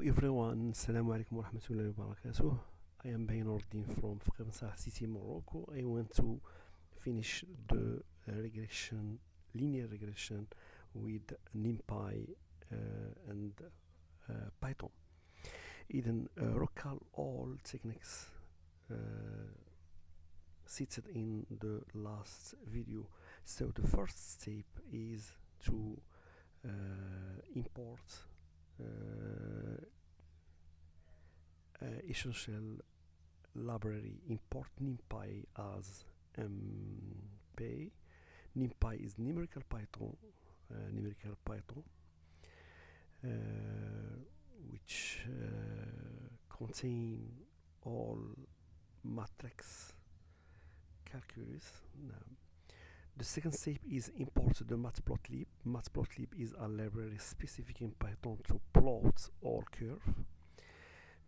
Hello everyone, Assalamu alaikum wa rahmatullahi wa barakatuh. I am Bainordin from Fqir City, Morocco. I want to finish the linear regression with NumPy and Python. إذن recall all techniques cited in the last video. So the first step is to import essential library. Import NumPy as NumPy. NumPy is numerical Python, which contain all matrix calculus. The second step is import the matplotlib. Matplotlib is a library specific in Python to plot all curves.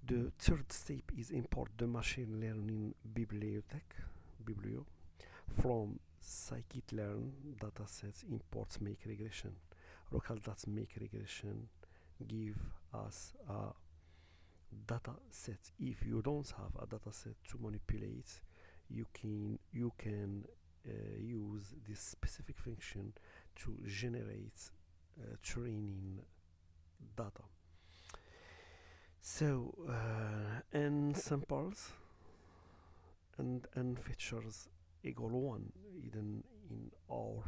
The third step is import the machine learning biblio from scikit-learn datasets. Imports make regression. Local.make regression give us a data set. If you don't have a data set to manipulate, you can use this specific function to generate training data. So n samples and n features equal 1. Even in our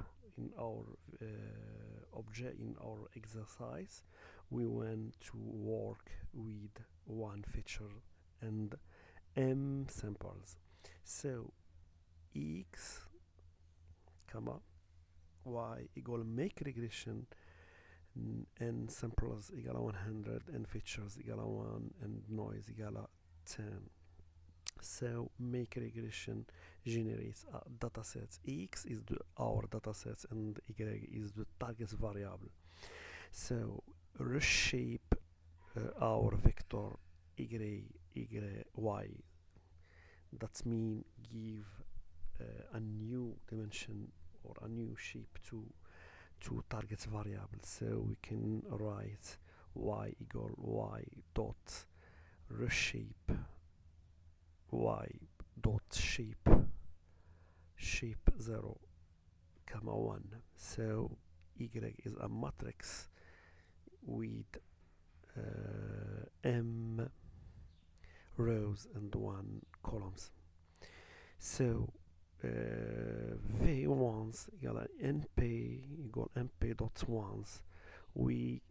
object, in our exercise, we want to work with one feature and m samples. So x comma y equal make regression n samples equal 100 and features equal 1 and noise equal 10. So make regression generates a dataset. X is our dataset and y is the target variable. So reshape our vector y. That means give a new dimension or a new shape to target variable. So we can write y equal y dot reshape y dot shape 0 comma 1. So y is a matrix with m rows and 1 columns. So v1s equal np equal np dot ones. We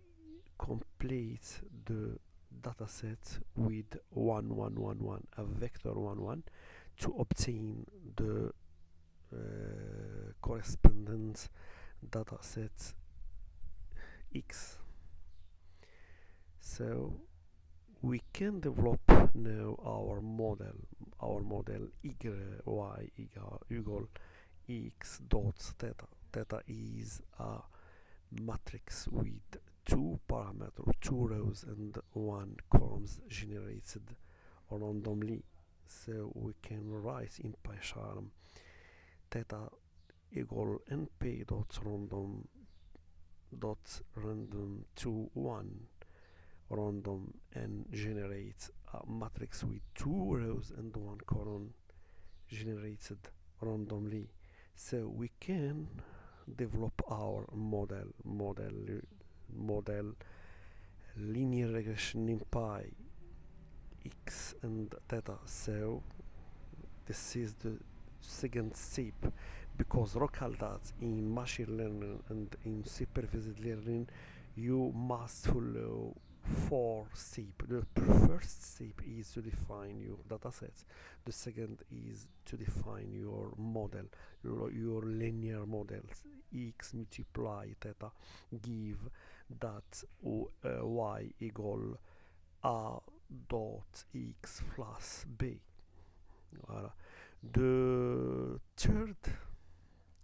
complete the dataset with 1 1 1 1, a vector 1 1, to obtain the correspondent dataset x. So we can develop now our model y equal x dot theta. Theta is a matrix with 2 parameters, 2 rows and 1 columns generated randomly. So we can write in PyCharm theta equal np dot random to 1 random and generate a matrix with 2 rows and 1 column generated randomly. So we can develop our model linear regression NumPy x and theta. So this is the second step, because recall that in machine learning and in supervised learning you must follow 4 steps. The first step is to define your dataset. The second is to define your model, your linear models. X multiply theta give that y equal a dot x plus b. The third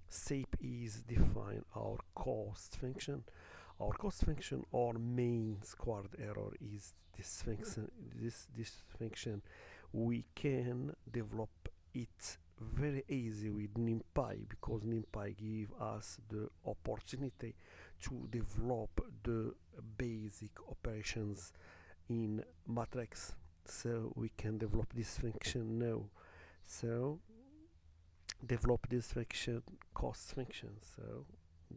step is define our cost function. Our cost function or main squared error is this function. This function we can develop it very easy with NumPy, because NumPy give us the opportunity to develop the basic operations in matrix, so we can develop this function now. So develop this function, cost function. So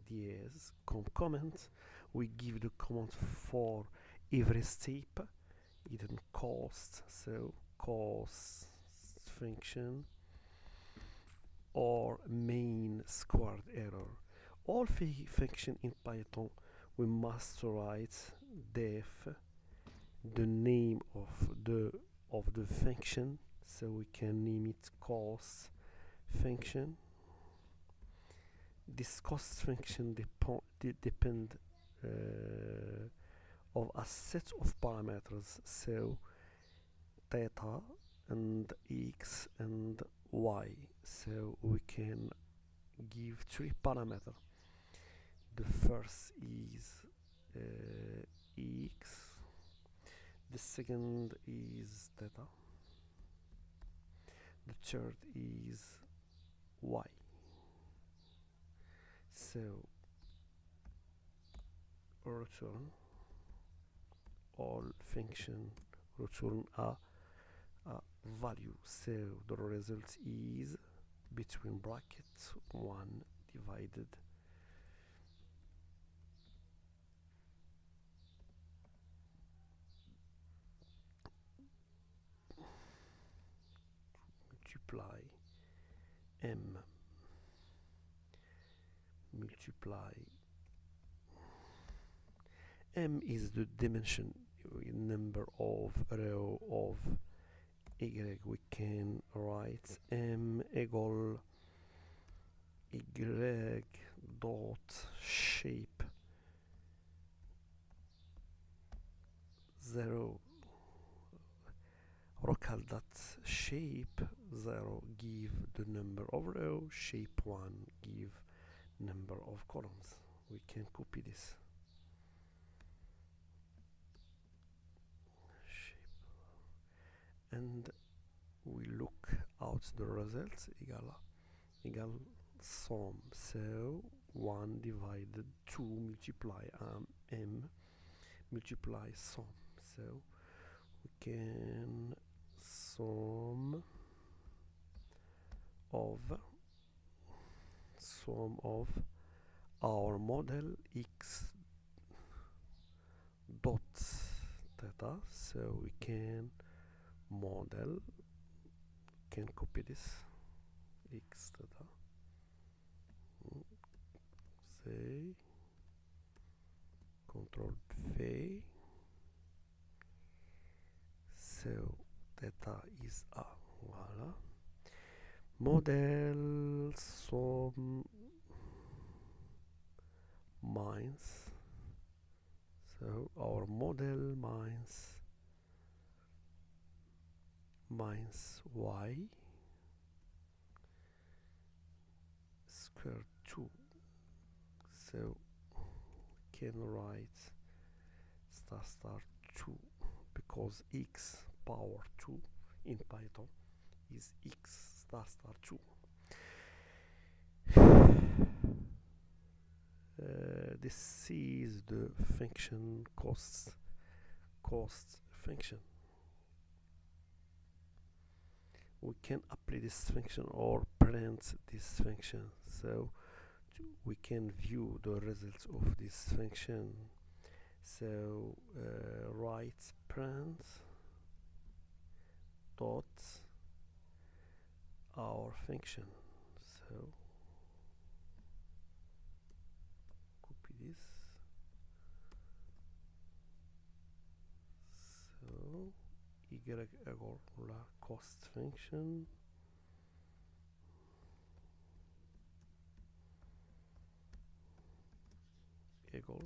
ds comment, we give the command for every step, even cost, so cost function or main squared error. All function in Python we must write def the name of the function, so we can name it cost function. This cost function depend of a set of parameters, so theta and x and y. So we can give three parameters. The first is x, the second is theta, the third is y. So return all function return a value, so the result is between brackets 1 divided multiply m multiply m is the dimension number of row of y. We can write m equal y dot shape 0 local dot shape 0 give the number of row, shape 1 give number of columns. We can copy this shape and we look out the results equal sum, so 1 divided 2 multiply m multiply sum, so we can sum of our model x dot theta, so we can copy this x theta, say control V, so theta is a, voila, model sum minus, so our model minus y square 2, so can write star 2 because x power 2 in Python is x star 2. This is the function cost function. We can apply this function or print this function, so we can view the results of this function. So write print dot our function, so copy this, so y equal la cost function equal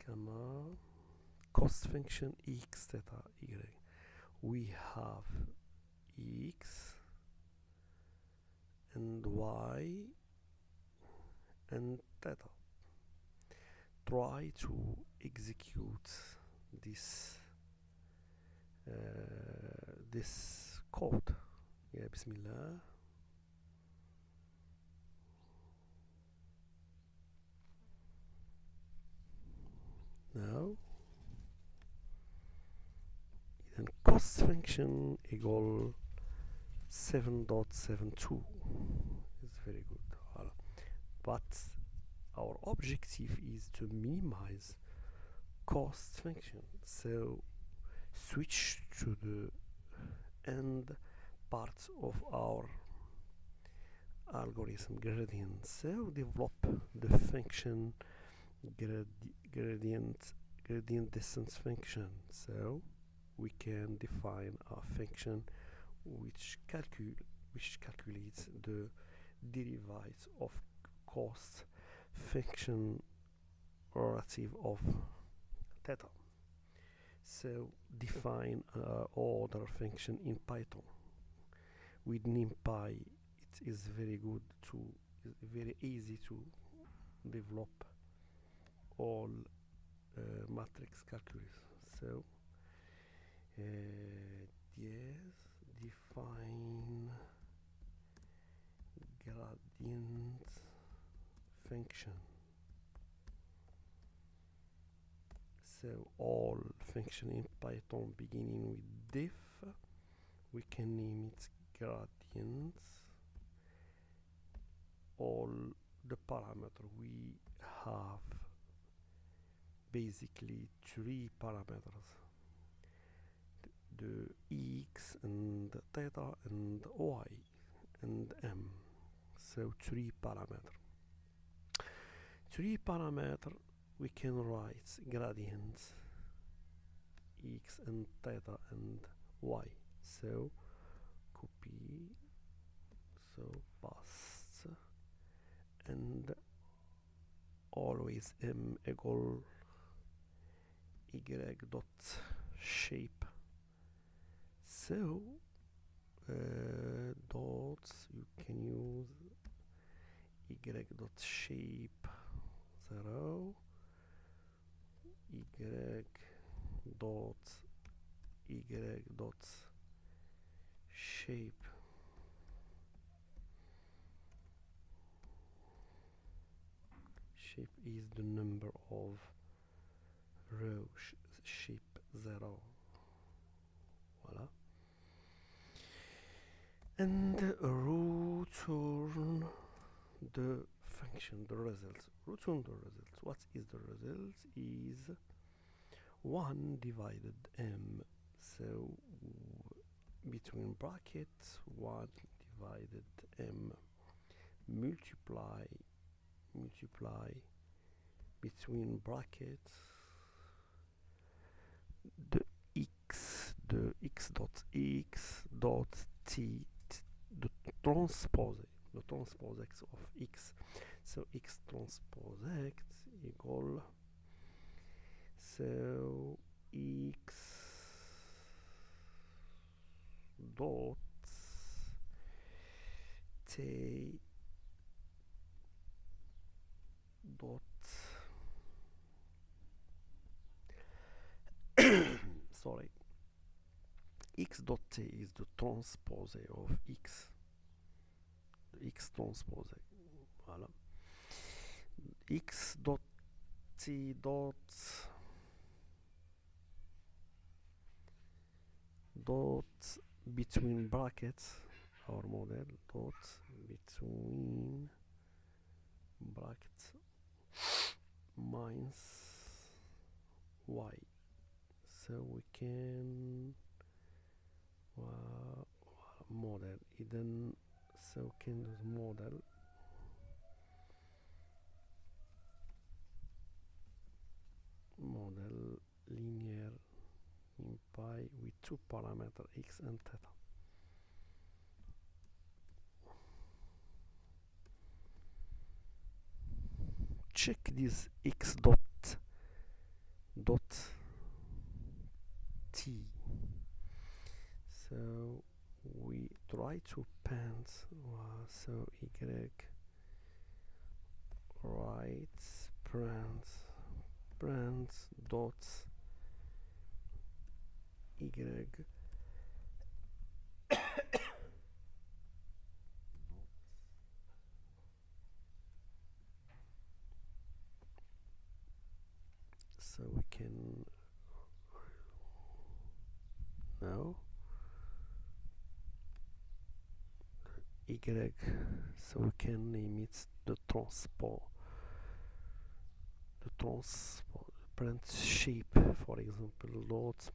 comma cost function x theta y. We have x and y and theta. Try to execute this this code. Yeah, Bismillah. Now cost function equal 7.72 is very good. But our objective is to minimize cost function, so switch to the end part of our algorithm gradient. So develop the function gradient distance function. So we can define a function which calculates the derivative of cost function relative of theta. So define other function in Python with NumPy. It is very easy to develop all matrix calculus. So yes, define gradient function. So all function in Python beginning with diff, we can name it gradients. All the parameters we have basically three parameters: the x and theta and y and m. So three parameters. We can write gradients x and theta and y. So copy, so paste, and always m equal y dot shape. So dots, you can use y dot shape 0, y dot shape is the number of row shape 0. Voila. And return the function, the result. Return the result. What is the result? Is 1 divided m. So between brackets 1 divided m multiply between brackets the x dot t, the transpose x of x. So x transpose x equal, so x dot t dot sorry, x dot t is the transpose of x, x transpose. Voilà. X dot t dot between brackets, our model dot between brackets minus y. So we can model إذن so can do model linear NumPy with two parameters x and theta. Check this x dot t. So we try to paint so y right print dot y so we can now y, so we can name it the transparent shape, for example, dot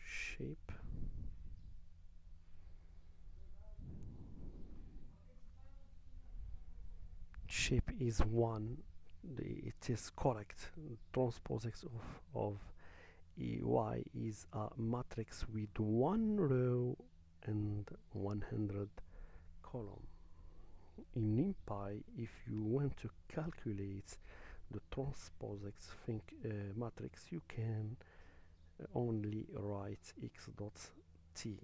shape. Shape is one. It is correct. Transposix of y is a matrix with one row and 100 column. In NumPy, if you want to calculate the transposix matrix, you can only write x dot t.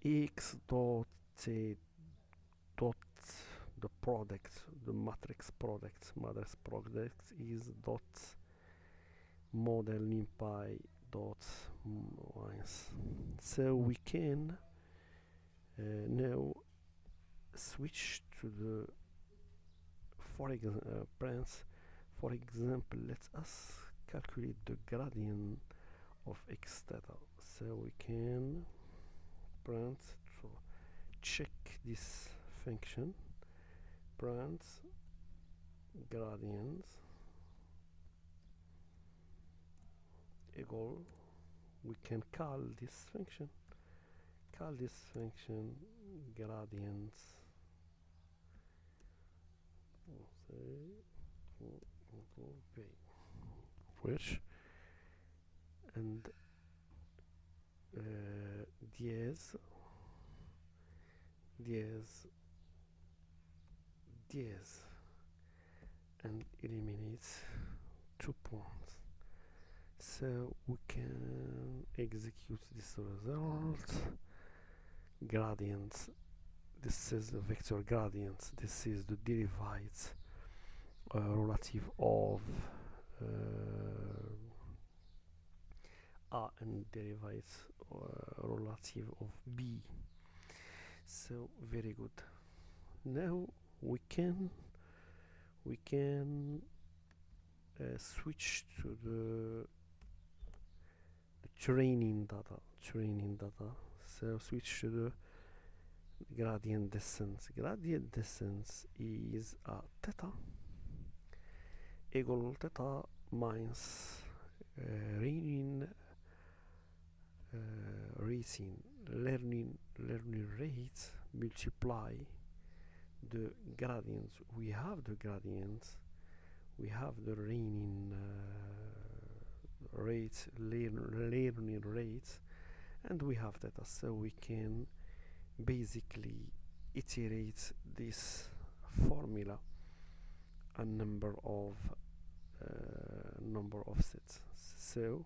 X dot t dot the product, the matrix product is dot model NumPy dot minus. So we can now switch to the for example, let us calculate the gradient of x theta. So we can print to check this function, print gradient equal, we can call this function gradient which and dièse and eliminate 2 points. So we can execute this result. Gradient, this is the vector gradient, this is the derived relative of A and derived relative of B. So very good. Now we can switch to the training data. So switch to the gradient descent. Gradient descent is a theta equal theta minus learning rate multiply the gradient. We have the gradient, we have the learning rate, and we have theta. So we can basically iterate this formula a number of sets. So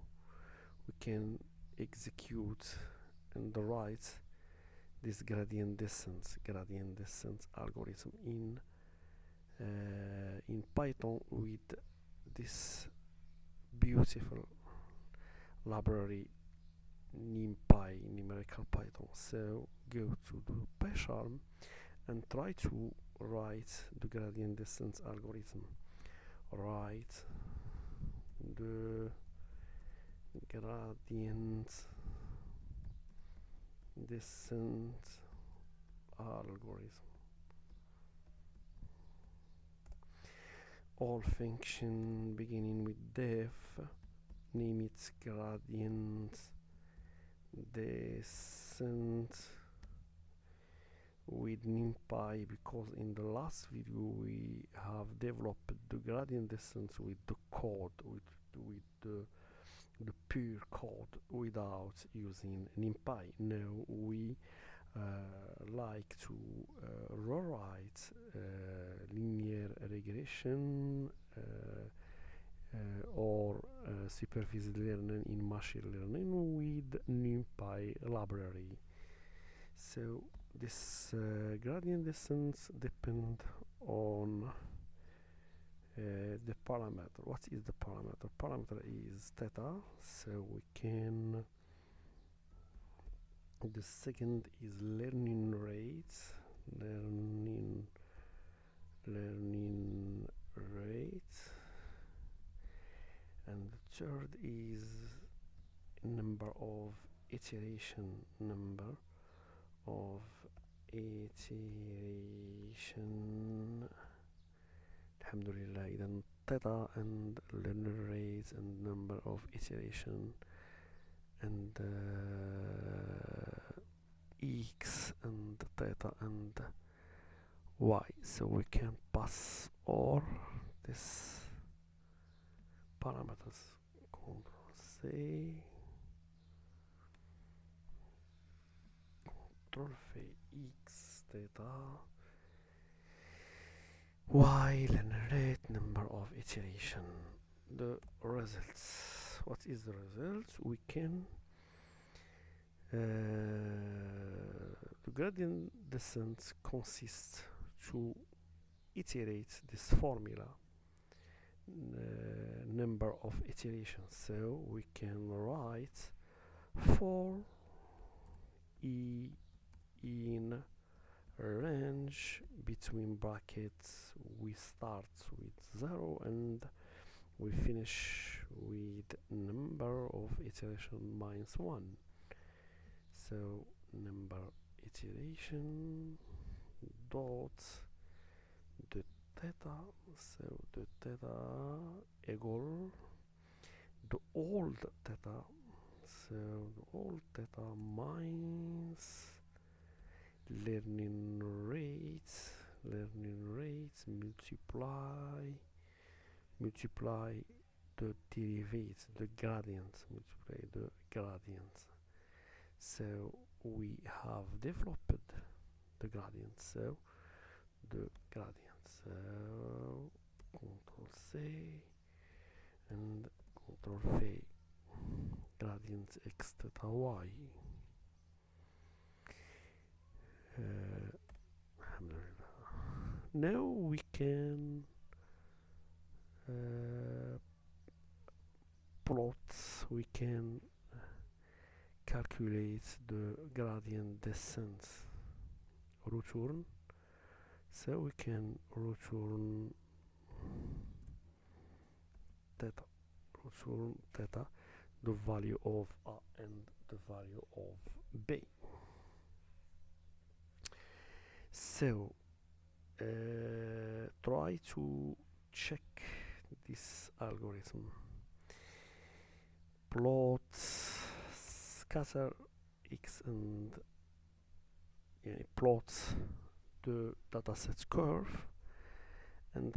we can execute and write this gradient descent algorithm in Python with this beautiful library NumPy, numerical Python. So go to the PyCharm and try to write the gradient descent algorithm. Write the gradient descent algorithm. All function beginning with def, name it gradient descent with NumPy, because in the last video we have developed the gradient descent with the code, with the pure code without using NumPy. Now we like to rewrite linear regression or supervised learning in machine learning with NumPy library. So this gradient descent depends on the parameter. What is the parameter? Parameter is theta, so we can The second is learning rate. Learning rate. And the third is number of iteration. Number of iteration. Alhamdulillah. إذا theta and learner rate and number of iteration and x and theta and y. So we can pass all these parameters. Control C. Control V. X theta y learner rate number of iteration. The results. What is the result? We can the gradient descent consists to iterate this formula number of iterations, so we can write for e in range between brackets. We start with 0 and we finish with number of iteration minus 1. So number iteration dot the theta, so the theta equal the old theta, so the old theta minus learning rate multiply the derivative, the gradient, multiply the gradient. So we have developed the gradient, so the gradient, so Control C and Control V, gradient x theta y. Now we can plot, we can calculate the gradient descent return. So we can return theta, the value of A and the value of B. So try to check this algorithm. Plot scatter x and plot the dataset curve and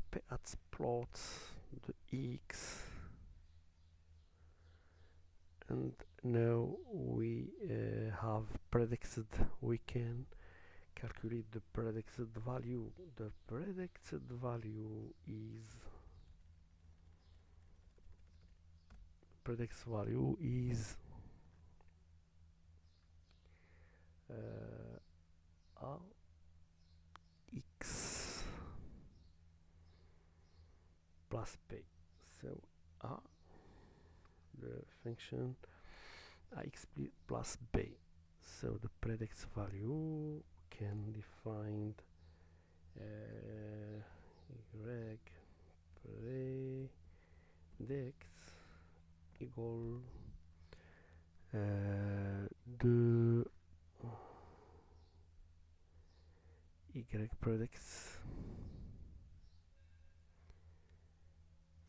plot the x, and now we have predicted, we can calculate the predicted value. The predicted value is a x plus b. So a, the function ax plus b. So the predicted value can define y predict equal the y predicts,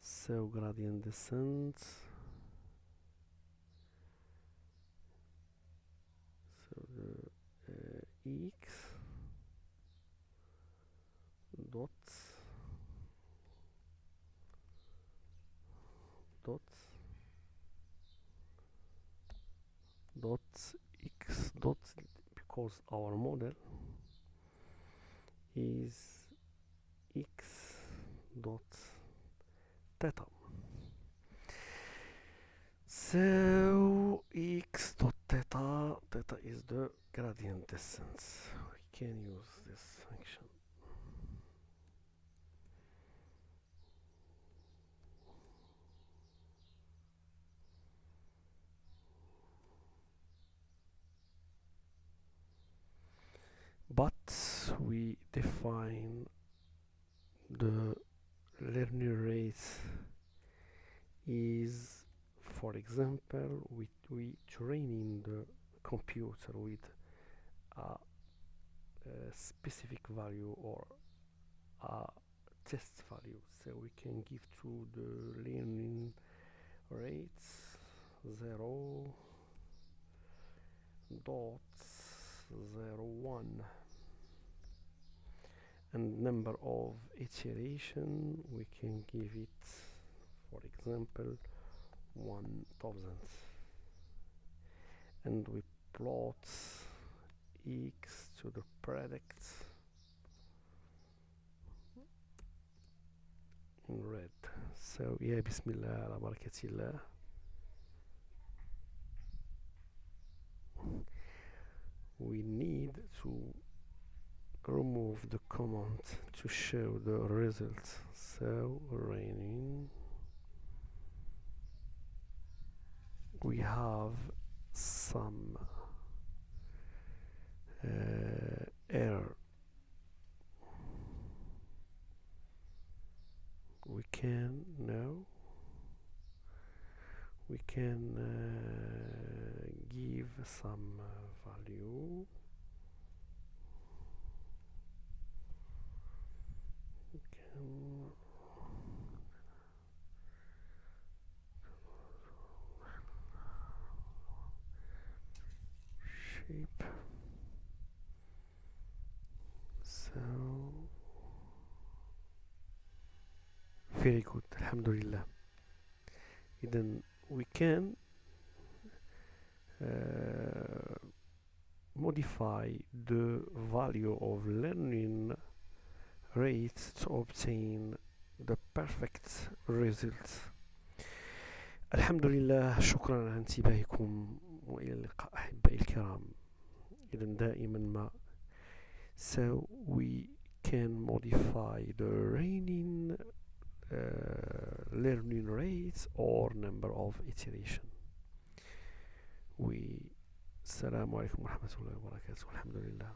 so gradient descent, so the x dot x dot, because our model is x dot theta. So x dot theta is the gradient descent. We can use this function. but we define the learning rate is, for example, we training the computer with a specific value or a test value, so we can give to the learning rates 0.01 and number of iteration we can give it, for example, 1000, and we plot x to the product in red. So yeah, bismillah ala barakatillah. We need to remove the comment to show the results. So running, we have some error. We can give some value. We can shape. So very good, alhamdulillah. Then we can modify the value of learning rate to obtain the perfect result. alhamdulillah. شكرا على انتباهكم وإلى اللقاء أحبائي الكرام. إذا دائما ما so we can modify the learning rates or number of iteration. السلام عليكم ورحمة الله وبركاته. الحمد لله.